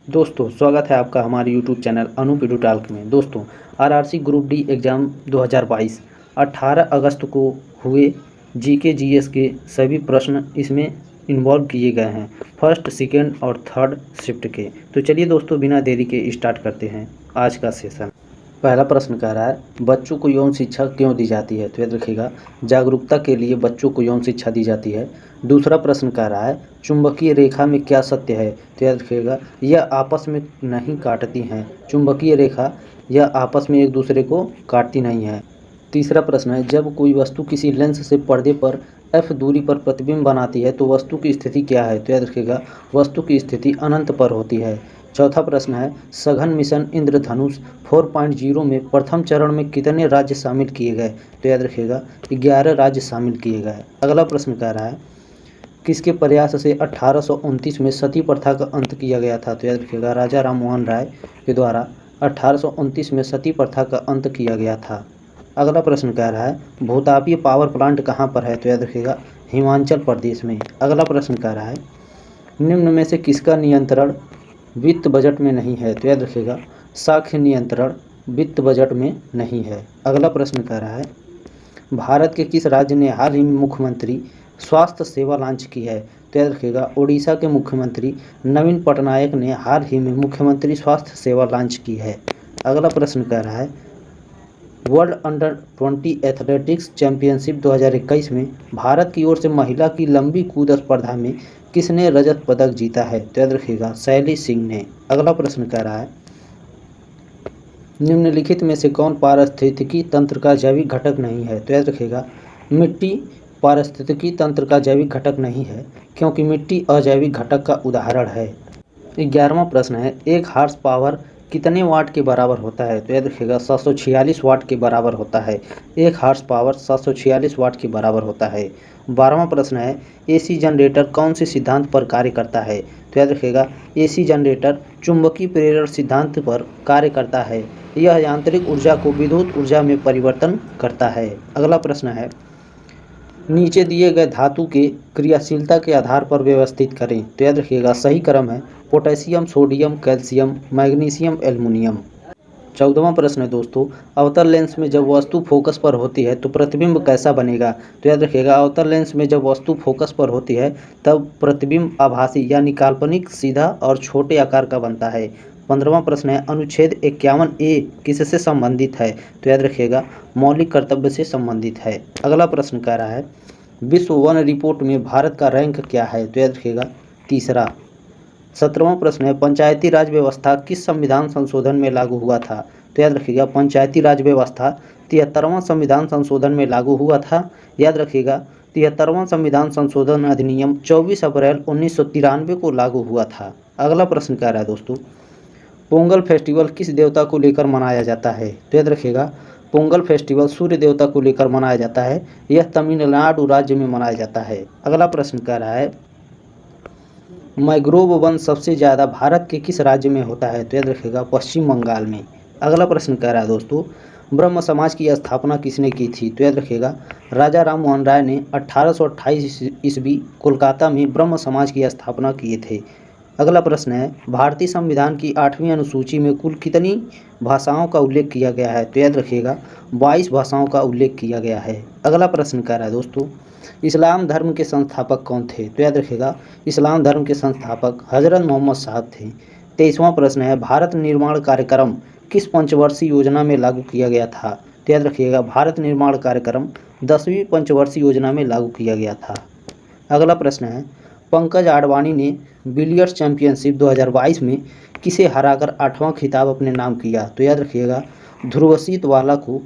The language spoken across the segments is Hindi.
दोस्तों स्वागत है आपका हमारे यूट्यूब चैनल अनूप एडुटॉक में। दोस्तों आरआरसी ग्रुप डी एग्ज़ाम 2022 18 अगस्त को हुए। जीके जीएस के सभी प्रश्न इसमें इन्वॉल्व किए गए हैं, फर्स्ट सेकेंड और थर्ड शिफ्ट के। तो चलिए दोस्तों बिना देरी के स्टार्ट करते हैं आज का सेशन। पहला प्रश्न कह रहा है बच्चों को यौन शिक्षा क्यों दी जाती है, तो याद रखिएगा जागरूकता के लिए बच्चों को यौन शिक्षा दी जाती है। दूसरा प्रश्न कह रहा है चुंबकीय रेखा में क्या सत्य है, तो याद रखिएगा यह आपस में नहीं काटती हैं। चुंबकीय रेखा यह आपस में एक दूसरे को काटती नहीं है। तीसरा प्रश्न है जब कोई वस्तु किसी लेंस से पर्दे पर एफ दूरी पर प्रतिबिंब बनाती है तो वस्तु की स्थिति क्या है, तो याद रखिएगा वस्तु की स्थिति अनंत पर होती है। चौथा प्रश्न है सघन मिशन इंद्रधनुष 4.0 में प्रथम चरण में कितने राज्य शामिल किए गए, तो याद रखिएगा 11 राज्य शामिल किए गए। अगला प्रश्न कह रहा है किसके प्रयास से 1829 में सती प्रथा का अंत किया गया था, तो याद रखिएगा राजा राम मोहन राय के द्वारा 1829 में सती प्रथा का अंत किया गया था। अगला प्रश्न कह रहा है भूतापीय पावर प्लांट कहाँ पर है, तो याद रखिएगा हिमाचल प्रदेश में। अगला प्रश्न कह रहा है निम्न में से किसका नियंत्रण वित्त बजट में नहीं है, तो याद रखिएगा साख्य नियंत्रण वित्त बजट में नहीं है। अगला प्रश्न कह रहा है भारत के किस राज्य ने हाल ही में मुख्यमंत्री स्वास्थ्य सेवा लॉन्च की है, तो याद रखिएगा उड़ीसा के मुख्यमंत्री नवीन पटनायक ने हाल ही में मुख्यमंत्री स्वास्थ्य सेवा लॉन्च की है। अगला प्रश्न कह रहा है वर्ल्ड अंडर 20 एथलेटिक्स चैंपियनशिप 2021 में भारत की ओर से महिला की लंबी कूद स्पर्धा में किसने रजत पदक जीता है, तो याद रखिएगा शैली सिंह ने। अगला प्रश्न कह रहा है निम्नलिखित में से कौन पारिस्थितिकी तंत्र का जैविक घटक नहीं है, तो याद रखिएगा मिट्टी पारिस्थितिकी तंत्र का जैविक घटक नहीं है क्योंकि मिट्टी अजैविक घटक का उदाहरण है। 11वां प्रश्न है एक हार्स पावर कितने वाट के बराबर होता है, तो याद रखिएगा 746 वाट के बराबर होता है। एक हार्स पावर 746 वाट के बराबर होता है। 12वां प्रश्न है एसी जनरेटर कौन से सिद्धांत पर कार्य करता है, तो याद रखिएगा एसी जनरेटर चुंबकीय प्रेरण सिद्धांत पर कार्य करता है। यह यांत्रिक ऊर्जा को विद्युत ऊर्जा में परिवर्तन करता है। अगला प्रश्न है नीचे दिए गए धातु के क्रियाशीलता के आधार पर व्यवस्थित करें, तो याद रखिएगा सही क्रम है potassium sodium calcium magnesium aluminium. 14वां प्रश्न है दोस्तों अवतल लेंस में जब वस्तु फोकस पर होती है तो प्रतिबिंब कैसा बनेगा, तो याद रखिएगा अवतल लेंस में जब वस्तु फोकस पर होती है तब प्रतिबिंब आभासी यानी काल्पनिक सीधा और छोटे आकार का बनता है। 15वां प्रश्न है अनुच्छेद 51A किससे संबंधित है, तो याद रखिएगा मौलिक कर्तव्य से संबंधित है। अगला प्रश्न कह रहा है विश्व वन रिपोर्ट में भारत का रैंक क्या है, तो याद रखिएगा तीसरा। 17वां प्रश्न है पंचायती राज व्यवस्था किस संविधान संशोधन में लागू हुआ था, तो याद रखिएगा पंचायती राज व्यवस्था 73वां संविधान संशोधन में लागू हुआ था। याद रखिएगा 73वां संविधान संशोधन अधिनियम 24 अप्रैल 1993 को लागू हुआ था। अगला प्रश्न कह रहा है दोस्तों पोंगल फेस्टिवल किस देवता को लेकर मनाया जाता है, तो याद रखिएगा पोंगल फेस्टिवल सूर्य देवता को लेकर मनाया जाता है। यह तमिलनाडु राज्य में मनाया जाता है। अगला प्रश्न कह रहा है मैंग्रोव वन सबसे ज़्यादा भारत के किस राज्य में होता है, तो याद रखिएगा पश्चिम बंगाल में। अगला प्रश्न कह रहा है दोस्तों ब्रह्म समाज की स्थापना किसने की थी, तो याद रखिएगा राजा राम मोहन राय ने 1828 ईस्वी कोलकाता में ब्रह्म समाज की स्थापना किए थे। अगला प्रश्न है भारतीय संविधान की 8वीं अनुसूची में कुल कितनी भाषाओं का उल्लेख किया गया है, तो याद रखिएगा 22 भाषाओं का उल्लेख किया गया है। अगला प्रश्न कह रहा है दोस्तों इस्लाम धर्म के संस्थापक कौन थे, तो याद रखिएगा इस्लाम धर्म के संस्थापक हजरत मोहम्मद साहब थे। 23वां प्रश्न है भारत निर्माण कार्यक्रम किस पंचवर्षीय योजना में लागू किया गया था, तो याद रखिएगा भारत निर्माण कार्यक्रम 10वीं पंचवर्षीय योजना में लागू किया गया था। अगला प्रश्न है पंकज आडवाणी ने बिलियर्ड्स चैंपियनशिप 2022 में किसे हराकर 8वां खिताब अपने नाम किया, तो याद रखिएगा ध्रुवसीत वाला को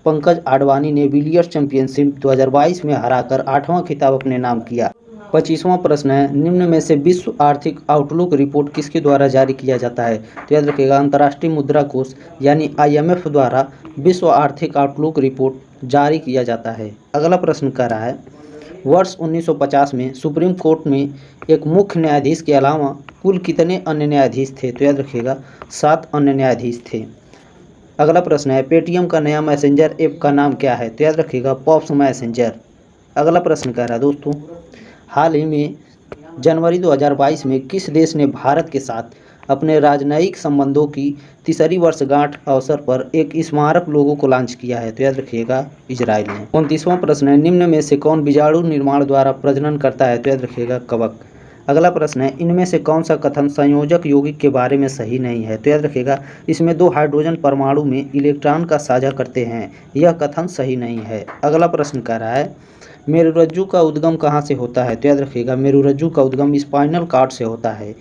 पंकज आडवाणी ने बिलियर्ड्स चैंपियनशिप 2022 में हराकर 8वां खिताब अपने नाम किया। 25वां प्रश्न है निम्न में से विश्व आर्थिक आउटलुक रिपोर्ट किसके द्वारा जारी किया जाता है, तो याद रखिएगा अंतर्राष्ट्रीय मुद्रा कोष यानी IMF द्वारा विश्व आर्थिक आउटलुक रिपोर्ट जारी किया जाता है। अगला प्रश्न कह रहा है वर्ष 1950 में सुप्रीम कोर्ट में एक मुख्य न्यायाधीश के अलावा कुल कितने अन्य न्यायाधीश थे, तो याद रखिएगा 7 अन्य न्यायाधीश थे। अगला प्रश्न है पेटीएम का नया मैसेंजर ऐप का नाम क्या है, तो याद रखिएगा पॉप्स मैसेंजर। अगला प्रश्न कह रहा है दोस्तों हाल ही में जनवरी 2022 में किस देश ने भारत के साथ अपने राजनयिक संबंधों की तीसरी वर्षगांठ अवसर पर एक स्मारक लोगों को लॉन्च किया है। तो याद रखिएगा इजराइल ने। 29वां प्रश्न है, निम्न में से कौन बीजाणु निर्माण द्वारा प्रजनन करता है? तो याद रखिएगा कवक। अगला प्रश्न है, इनमें से कौन सा कथन संयोजक यौगिक के बारे में सही नहीं है? तो याद रखिएगा इसमें 2 हाइड्रोजन परमाणु में इलेक्ट्रॉन का साझा करते हैं, यह कथन सही नहीं है। अगला प्रश्न कह रहा है, मेरुरज्जु का उद्गम कहाँ से होता है? तो याद रखिएगा मेरुरज्जु का उद्गम स्पाइनल कॉर्ड से होता है।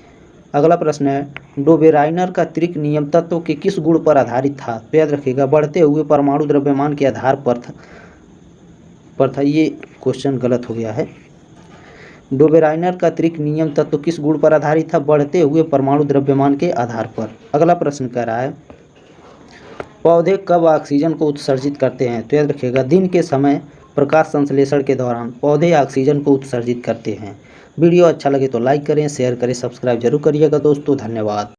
अगला प्रश्न है, डोबेराइनर का त्रिक नियम तत्व के किस गुण पर आधारित था? तो याद रखिएगा बढ़ते हुए परमाणु द्रव्यमान के आधार पर था। ये क्वेश्चन गलत हो गया है। डोबेराइनर का त्रिक नियम तत्व किस गुण पर आधारित था? बढ़ते हुए परमाणु द्रव्यमान के आधार पर। अगला प्रश्न कह रहा है, पौधे कब ऑक्सीजन को उत्सर्जित करते हैं? तो याद रखिएगा दिन के समय प्रकाश संश्लेषण के दौरान पौधे ऑक्सीजन को उत्सर्जित करते हैं। वीडियो अच्छा लगे तो लाइक करें, शेयर करें, सब्सक्राइब जरूर करिएगा दोस्तों। धन्यवाद।